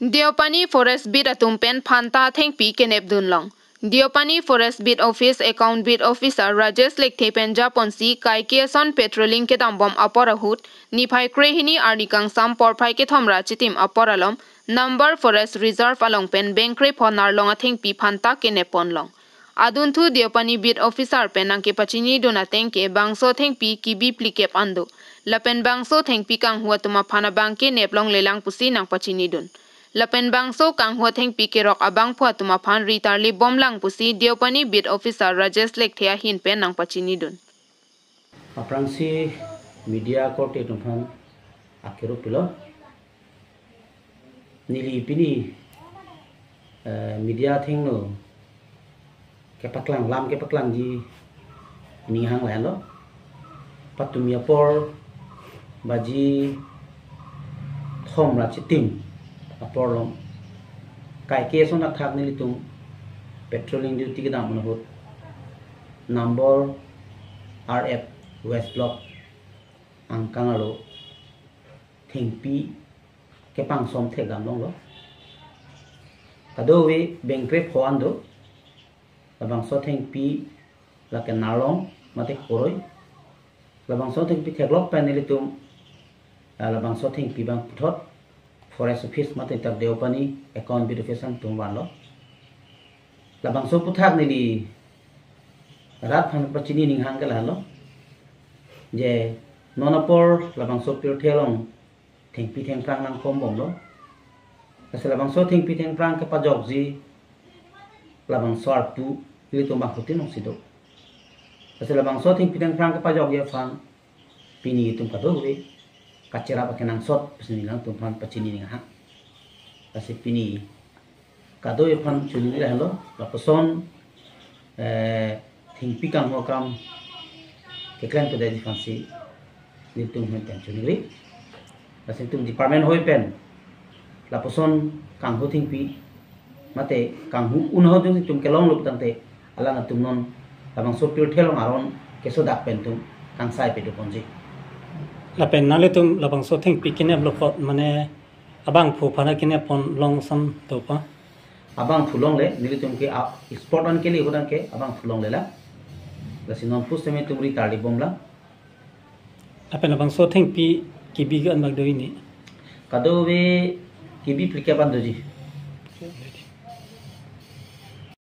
Diopani Forest Bit atumpen phanta thengpi kenep dunlong. Diopani Forest Bit Office Account Bit Officer Rajesh Lekthepen Japonsi kai keson patrolling ke dambom aporahut niphai krehini arnikang sam porphai ke thomra chitim aporalom number Forest Reserve alongpen benkre phonar longa thengpi phanta kenepon long. Aduntu Diopani Bit Officer penangke pachini donateng ke bangso thengpi kibi plikep ando. Lapen bangso thengpi kang huatuma phana bangke neplong lelang pusi nang pachini dun. Lapen bangso kang huateng pikirok abang puatuma phan ritarli bomlang pusi Diopani Bit Officer Rajesh Lekthea hinpen nang pachini dun. Aprangsi media kote tumhan akiro pilo nili pini media thing no kepaklang lam kepaklang ji ni hang lain lo patumia por baji thom ra chitim aporlom kai ke sona thak ni litung patrolling duty ke dam hot number RF West Block angkangalo thingpi kepang som the gam long lo kadowe bengkre phoando labang so thingpi la ke nalong mate koroi labang so thingpi theklok panelitum labang so thingpi bang puthot Forest Office mate tak Diopani Account Bit Office ang tumwan lo labang so puthak nili rat phan pachini ning hang kala lo je nonapor labang so pir thelong thingpi thengprang nang khom bom lo ase labang so thingpi thengprang ke pajok ji labang so artu li to ma khutin ong sido ase labang so thingpi thengprang ke pajok ye phan pini tum ka do we kacera pakenang sot pesini lang tum phan pachini ning ha ase pini kado ye phan chuni la lo laposon thingpi kang ho kam keklan to dai fansi ni tum hen ten chuni ase tum department hoi pen laposon kang ho thingpi mate kang hu un ho tum kelong lup tante ala na tum non labang so pir thelong aron keso dak pen tum kang sai pe do ponji lapen nale tum labang so thingpi kinep lokot mane abang phu phana kinep pon long sam to pa abang fulong le nilitum ke sport on ke li hodan ke abang fulong le la lasinon pu seme tumri tardi bomla lapen labang so thingpi kibi gan magdoi ni kadowe kibi plike bandoji